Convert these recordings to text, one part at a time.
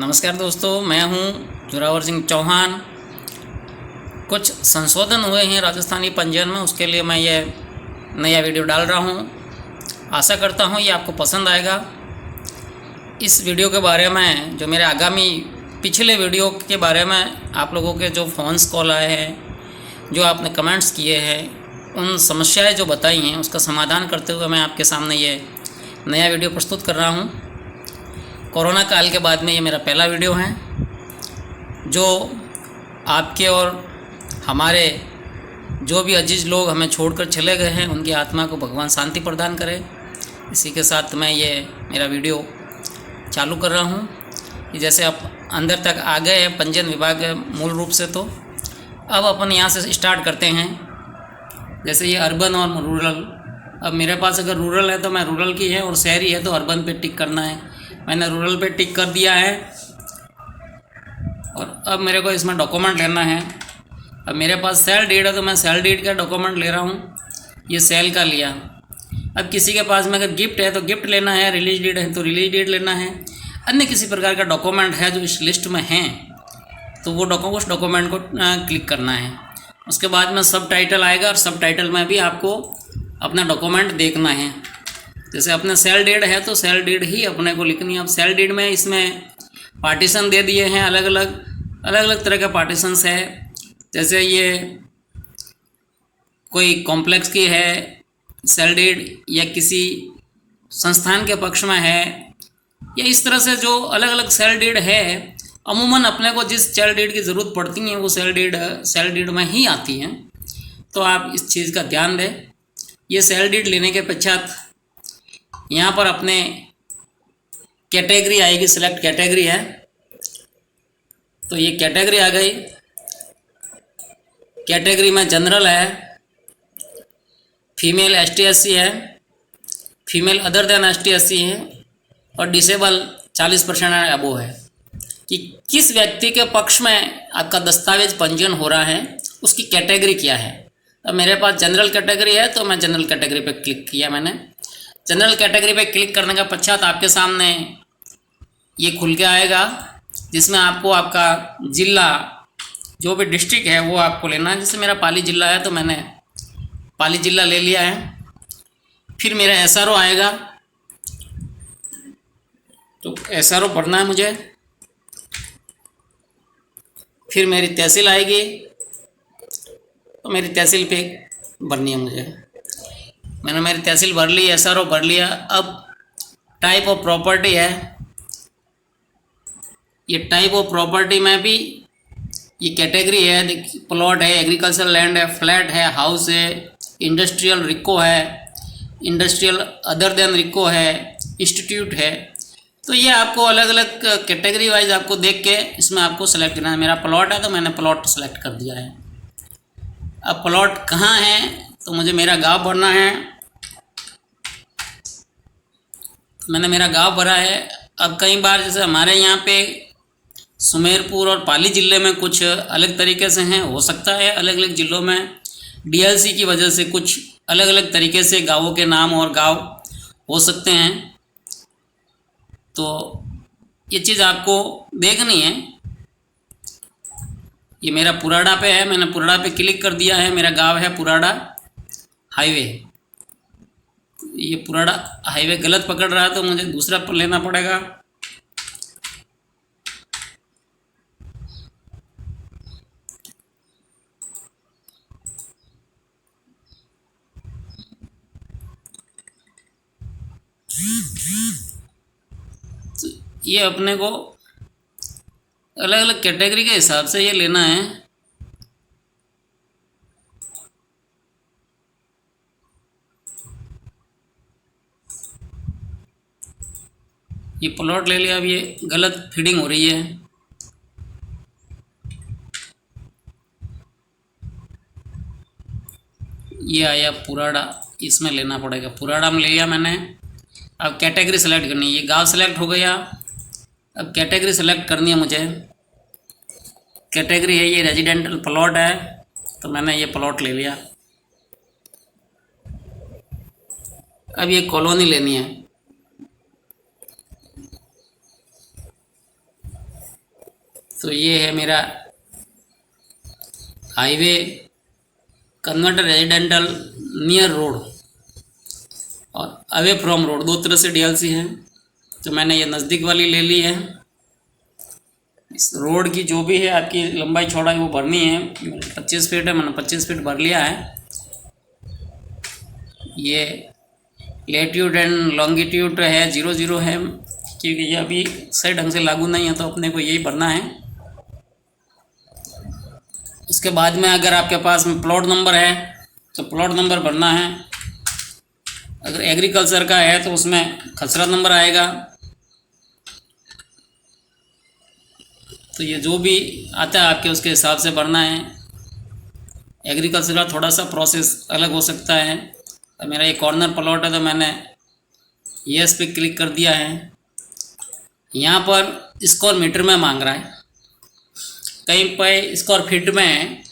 नमस्कार दोस्तों, मैं हूं जोरावर सिंह चौहान। कुछ संशोधन हुए हैं राजस्थानी पंजीयन में, उसके लिए मैं ये नया वीडियो डाल रहा हूं। आशा करता हूं ये आपको पसंद आएगा। इस वीडियो के बारे में जो मेरे आगामी पिछले वीडियो के बारे में आप लोगों के जो फ़ोन्स कॉल आए हैं, जो आपने कमेंट्स किए हैं, उन समस्याएं जो बताई हैं उसका समाधान करते हुए मैं आपके सामने ये नया वीडियो प्रस्तुत कर रहा हूं। कोरोना काल के बाद में ये मेरा पहला वीडियो है जो आपके और हमारे जो भी अजीज लोग हमें छोड़कर चले गए हैं उनकी आत्मा को भगवान शांति प्रदान करे। इसी के साथ मैं ये मेरा वीडियो चालू कर रहा हूँ। जैसे आप अंदर तक आ गए हैं पंजीयन विभाग मूल रूप से, तो अब अपन यहाँ से स्टार्ट करते हैं। जैसे ये अर्बन और रूरल, अब मेरे पास अगर रूरल है तो मैं रूरल की है, और शहरी है तो अर्बन पे टिक करना है। मैंने रूरल पे टिक कर दिया है और अब मेरे को इसमें डॉक्यूमेंट लेना है। अब मेरे पास सेल डीड है तो मैं सेल डीड का डॉक्यूमेंट ले रहा हूँ, ये सेल का लिया। अब किसी के पास में अगर गिफ्ट है तो गिफ्ट लेना है, रिलीज डीड है तो रिलीज डीड लेना है। अन्य किसी प्रकार का डॉक्यूमेंट है जो इस लिस्ट में हैं तो वो उस डॉक्यूमेंट को क्लिक करना है। उसके बाद में सब टाइटल आएगा और सब टाइटल में भी आपको अपना डॉक्यूमेंट देखना है। जैसे अपने सेल डीड है तो सेल डीड ही अपने को लिखनी है। अब सेल डीड में इसमें पार्टीशन दे दिए हैं, अलग अलग तरह के पार्टीशंस है। जैसे ये कोई कॉम्प्लेक्स की है सेल डीड, या किसी संस्थान के पक्ष में है, या इस तरह से जो अलग अलग सेल डीड है, अमूमन अपने को जिस सेल डीड की ज़रूरत पड़ती है वो सेल डीड में ही आती हैं। तो आप इस चीज़ का ध्यान दें। ये सेल डीड लेने के पश्चात यहाँ पर अपने कैटेगरी आएगी, सिलेक्ट कैटेगरी है तो ये कैटेगरी आ गई। कैटेगरी में जनरल है, फीमेल ST/SC है, फीमेल अदर देन ST/SC है, और डिसेबल 40% अबो है। कि किस व्यक्ति के पक्ष में आपका दस्तावेज पंजीयन हो रहा है, उसकी कैटेगरी क्या है। अब मेरे पास जनरल कैटेगरी है तो मैं जनरल कैटेगरी पे क्लिक किया। मैंने जनरल कैटेगरी पे क्लिक करने का पश्चात आपके सामने ये खुल के आएगा, जिसमें आपको आपका ज़िला, जो भी डिस्ट्रिक्ट है वो आपको लेना है। जैसे मेरा पाली ज़िला है तो मैंने पाली ज़िला ले लिया है। फिर मेरा SRO आएगा तो SRO भरना है मुझे। फिर मेरी तहसील आएगी तो मेरी तहसील पे भरनी है मुझे। मैंने मेरी तहसील भर ली, SRO भर लिया। अब टाइप ऑफ प्रॉपर्टी है, ये टाइप ऑफ प्रॉपर्टी में भी ये कैटेगरी है। देखिए, प्लॉट है, एग्रीकल्चर लैंड है, फ्लैट है, हाउस है, इंडस्ट्रियल रिको है, इंडस्ट्रियल अदर देन रिको है, इंस्टीट्यूट है। तो ये आपको अलग अलग कैटेगरी वाइज आपको देख के इसमें आपको सेलेक्ट करना है। मेरा प्लॉट है तो मैंने प्लॉट सेलेक्ट कर दिया है। अब प्लॉट कहाँ है तो मुझे मेरा गांव भरना है। मैंने मेरा गांव भरा है। अब कई बार जैसे हमारे यहाँ पे सुमेरपुर और पाली ज़िले में कुछ अलग तरीके से हैं, हो सकता है अलग अलग ज़िलों में DLC की वजह से कुछ अलग अलग तरीके से गांवों के नाम और गांव हो सकते हैं। तो ये चीज़ आपको देखनी है। ये मेरा पुराड़ा पे है, मैंने पुराड़ा पे क्लिक कर दिया है। मेरा गांव है पुराड़ा हाईवे। ये पुराड़ा हाईवे गलत पकड़ रहा है तो मुझे दूसरा लेना पड़ेगा। तो ये अपने को अलग अलग कैटेगरी के हिसाब से ये लेना है। ये प्लॉट ले लिया। अब ये गलत फीडिंग हो रही है। ये आया पुराड़ा, इसमें लेना पड़ेगा। पुराड़ा में ले लिया मैंने। अब कैटेगरी सेलेक्ट करनी है। ये गांव सेलेक्ट हो गया। अब कैटेगरी सेलेक्ट करनी है मुझे। कैटेगरी है ये रेजिडेंटल प्लॉट है तो मैंने ये प्लॉट ले लिया। अब ये कॉलोनी लेनी है। तो ये है मेरा highway converter residential near road और अवे फ्रॉम रोड, दो तरह से डीएलसी है। तो मैंने ये नज़दीक वाली ले ली है। इस रोड की जो भी है आपकी लंबाई चौड़ाई वो भरनी है। 25 फीट है, मैंने 25 फीट भर लिया है। ये लेट्यूड एंड लॉन्गिट्यूड है 00 है, क्योंकि ये अभी सही ढंग से लागू नहीं है, तो अपने को यही भरना है। उसके बाद में अगर आपके पास में प्लॉट नंबर है तो प्लॉट नंबर भरना है। अगर एग्रीकल्चर का है तो उसमें खसरा नंबर आएगा। तो ये जो भी आता है आपके उसके हिसाब से भरना है। एग्रीकल्चर का थोड़ा सा प्रोसेस अलग हो सकता है। तो मेरा ये कॉर्नर प्लॉट है तो मैंने यस पे क्लिक कर दिया है। यहाँ पर स्क्वायर मीटर में मांग रहा है, कहीं पे स्क्वायर फीट में है,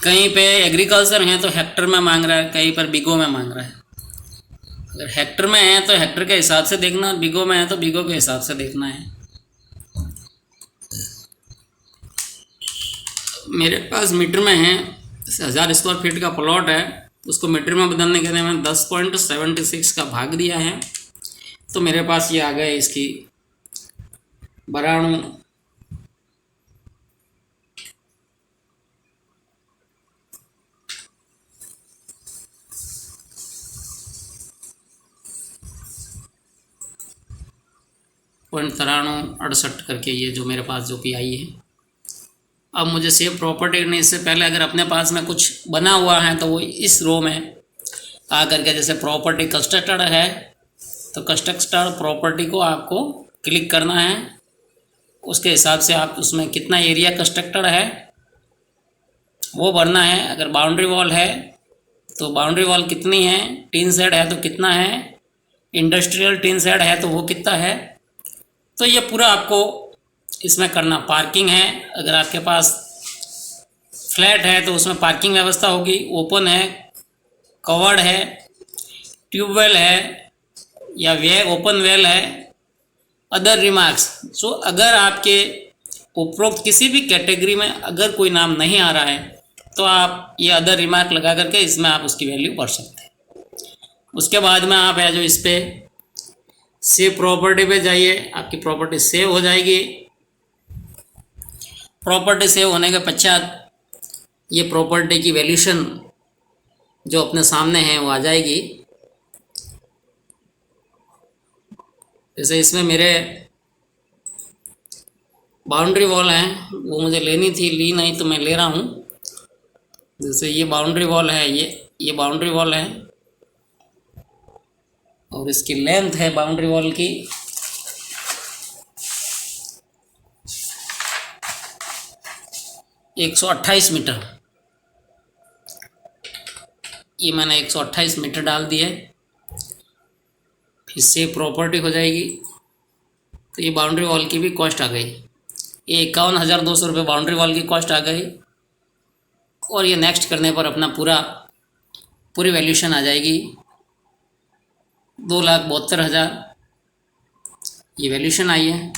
कहीं पे एग्रीकल्चर है तो हेक्टर में मांग रहा है, कहीं पर बीघों में मांग रहा है। अगर हेक्टर में है तो हेक्टर के हिसाब से देखना, बीघों में है तो बीघों के हिसाब से देखना है। मेरे पास मीटर में है, 1000 स्क्वायर फीट का प्लॉट है, उसको मीटर में बदलने के लिए मैंने 10.76 का भाग दिया है। तो मेरे पास ये आ गए इसकी 92 .9368 करके ये जो मेरे पास जो पी आई है। अब मुझे सेव प्रॉपर्टी करने इससे पहले अगर अपने पास में कुछ बना हुआ है तो वो इस रो में आ करके, जैसे प्रॉपर्टी कंस्ट्रक्टेड है तो कंस्ट्रक्टेड प्रॉपर्टी को आपको क्लिक करना है। उसके हिसाब से आप उसमें कितना एरिया कंस्ट्रक्टेड है वो भरना है। अगर बाउंड्री वॉल है तो बाउंड्री वॉल कितनी है, टीन शेड है तो कितना है, इंडस्ट्रियल टीन शेड है तो वो कितना है। तो ये पूरा आपको इसमें करना। पार्किंग है, अगर आपके पास फ्लैट है तो उसमें पार्किंग व्यवस्था होगी। ओपन है, कवर्ड है, ट्यूबवेल है या वे ओपन वेल है। अदर रिमार्क्स, सो अगर आपके उपरोक्त किसी भी कैटेगरी में अगर कोई नाम नहीं आ रहा है तो आप ये अदर रिमार्क लगा करके इसमें आप उसकी वैल्यू भर सकते हैं। उसके बाद में आप है जो इस पर सेव प्रॉपर्टी पे जाइए, आपकी प्रॉपर्टी सेव हो जाएगी। प्रॉपर्टी सेव होने के पश्चात ये प्रॉपर्टी की वैल्यूशन जो अपने सामने है वो आ जाएगी। जैसे इसमें मेरे बाउंड्री वॉल है वो मुझे लेनी थी, ली नहीं तो मैं ले रहा हूँ। जैसे ये बाउंड्री वॉल है, ये बाउंड्री वॉल है और इसकी लेंथ है बाउंड्री वॉल की 128 मीटर। ये मैंने 128 मीटर डाल दिए। फिर से प्रॉपर्टी हो जाएगी। तो ये बाउंड्री वॉल की भी कॉस्ट आ गई। ये 51,200 रुपये बाउंड्री वॉल की कॉस्ट आ गई। और ये नेक्स्ट करने पर अपना पूरी वैल्यूशन आ जाएगी 2,72,000। ये वैल्यूशन आई है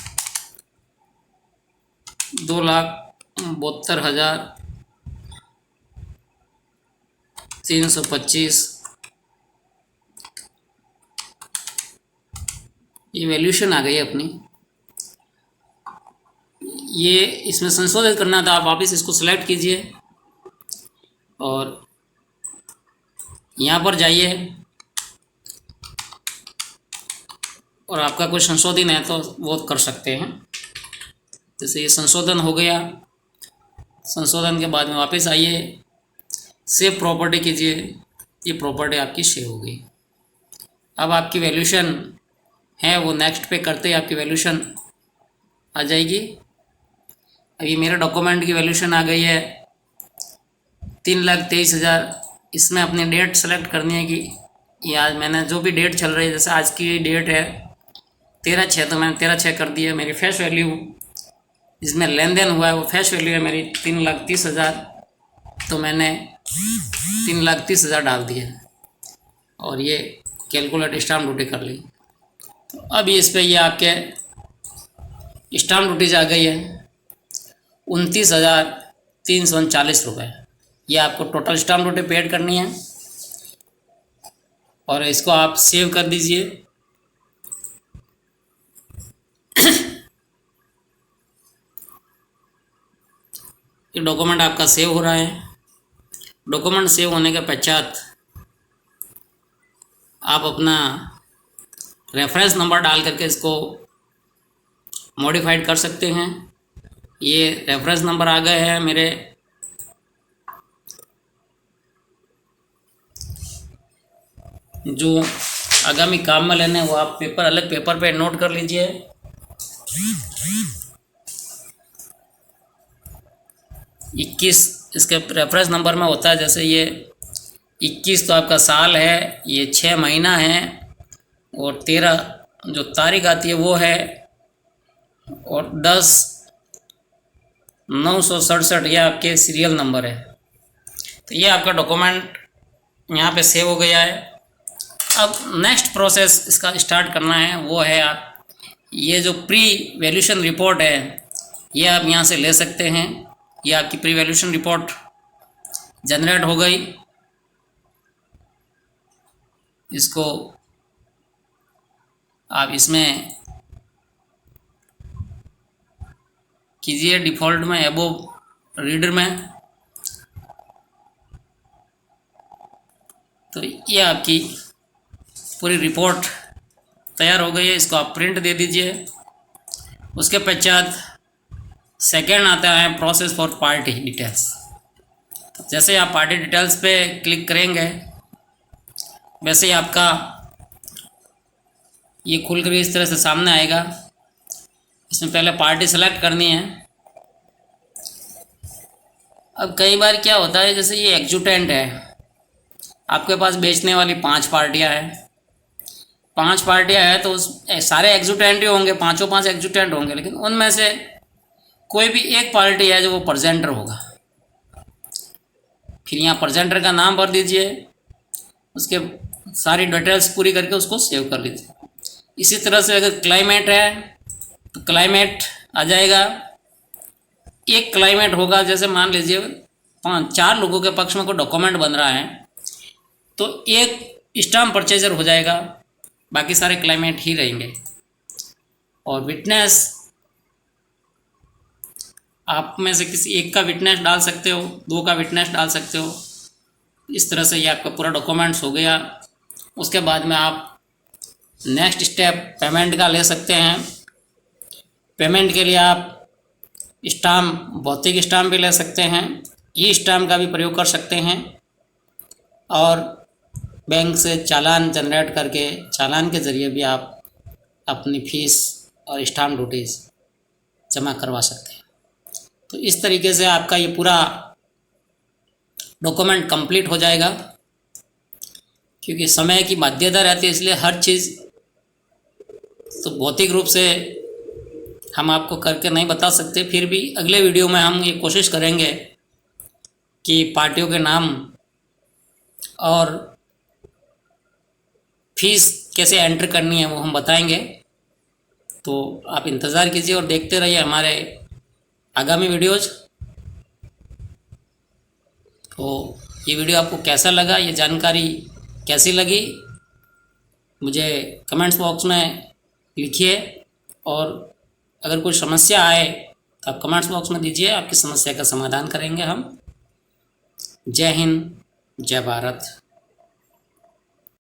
2,72,325। ये वैल्यूशन आ गई अपनी। ये इसमें संशोधित करना था, आप वापस इसको सिलेक्ट कीजिए और यहाँ पर जाइए और आपका कोई संशोधन है तो वो कर सकते हैं। जैसे ये संशोधन हो गया, संशोधन के बाद में वापस आइए, सेव प्रॉपर्टी कीजिए। ये प्रॉपर्टी आपकी सेव हो गई। अब आपकी वैल्यूशन है वो नेक्स्ट पे करते ही आपकी वैल्यूशन आ जाएगी। अभी मेरे डॉक्यूमेंट की वैल्यूशन आ गई है 3,23,000। इसमें अपनी डेट सेलेक्ट करनी है कि ये आज मैंने जो भी डेट चल रही है, जैसे आज की डेट है 13/6 तो मैंने 13/6 कर दिया। मेरी फेस वैल्यू जिसमें लेन देन हुआ है वो फेस वैल्यू है मेरी 3,30,000, तो मैंने 3,30,000 डाल दिया और ये कैलकुलेट स्टाम्प ड्यूटी कर ली। तो अब इस पर ये आपके स्टाम्प ड्यूटीज आ गई है। 29,339 रुपये। ये आपको टोटल स्टाम्प ड्यूटी पेड करनी है और इसको आप सेव कर दीजिए। ये डॉक्यूमेंट आपका सेव हो रहा है। डॉक्यूमेंट सेव होने के पश्चात आप अपना रेफरेंस नंबर डाल करके इसको मॉडिफाइड कर सकते हैं। ये रेफरेंस नंबर आ गए हैं मेरे। जो आगामी काम में लेने वो आप अलग पेपर पे नोट कर लीजिए। इक्कीस इसके रेफरेंस नंबर में होता है, जैसे ये 21 तो आपका साल है, ये 6 महीना है और 13 जो तारीख आती है वो है, और 10/967 ये आपके सीरियल नंबर है। तो ये आपका डॉक्यूमेंट यहाँ पे सेव हो गया है। अब नेक्स्ट प्रोसेस इसका स्टार्ट करना है, वो है आप ये जो प्री वैल्यूएशन रिपोर्ट है ये आप यहाँ से ले सकते हैं। ये आपकी प्री वैल्यूएशन रिपोर्ट जनरेट हो गई। इसको आप इसमें कीजिए डिफ़ॉल्ट में, अबोव रीडर में। तो ये आपकी पूरी रिपोर्ट तैयार हो गई है। इसको आप प्रिंट दे दीजिए। उसके पश्चात सेकेंड आता है प्रोसेस फॉर पार्टी डिटेल्स। जैसे आप पार्टी डिटेल्स पे क्लिक करेंगे वैसे ही आपका ये खुल कर इस तरह से सामने आएगा। इसमें पहले पार्टी सेलेक्ट करनी है। अब कई बार क्या होता है, जैसे ये एग्जूटेंट है, आपके पास बेचने वाली 5 पार्टियां हैं। 5 पार्टियां हैं तो उस सारे एग्जूटेंट ही होंगे, 5 एग्जूटेंट होंगे, लेकिन उनमें से कोई भी एक पार्टी है जो वो प्रेजेंटर होगा। फिर यहाँ प्रेजेंटर का नाम भर दीजिए, उसके सारी डिटेल्स पूरी करके उसको सेव कर लीजिए। इसी तरह से अगर क्लाइमेट है तो क्लाइमेट आ जाएगा। एक क्लाइमेट होगा, जैसे मान लीजिए 4 लोगों के पक्ष में कोई डॉक्यूमेंट बन रहा है तो एक स्टाम्प परचेजर हो जाएगा, बाकी सारे क्लाइमेट ही रहेंगे। और विटनेस, आप में से किसी एक का विटनेस डाल सकते हो, 2 का विटनेस डाल सकते हो। इस तरह से ये आपका पूरा डॉक्यूमेंट्स हो गया। उसके बाद में आप नेक्स्ट स्टेप पेमेंट का ले सकते हैं। पेमेंट के लिए आप स्टाम्प, भौतिक स्टाम्प भी ले सकते हैं, ई स्टाम्प का भी प्रयोग कर सकते हैं, और बैंक से चालान जनरेट करके चालान के ज़रिए भी आप अपनी फ़ीस और स्टाम्प ड्यूटीज़ जमा करवा सकते हैं। तो इस तरीके से आपका ये पूरा डॉक्यूमेंट कंप्लीट हो जाएगा। क्योंकि समय की बाध्यता रहती है, इसलिए हर चीज़ तो भौतिक रूप से हम आपको करके नहीं बता सकते। फिर भी अगले वीडियो में हम ये कोशिश करेंगे कि पार्टियों के नाम और फीस कैसे एंटर करनी है वो हम बताएंगे। तो आप इंतज़ार कीजिए और देखते रहिए हमारे आगामी वीडियोज़। तो ये वीडियो आपको कैसा लगा, ये जानकारी कैसी लगी, मुझे कमेंट्स बॉक्स में लिखिए। और अगर कोई समस्या आए तो आप कमेंट्स बॉक्स में दीजिए, आपकी समस्या का समाधान करेंगे हम। जय हिंद, जय भारत।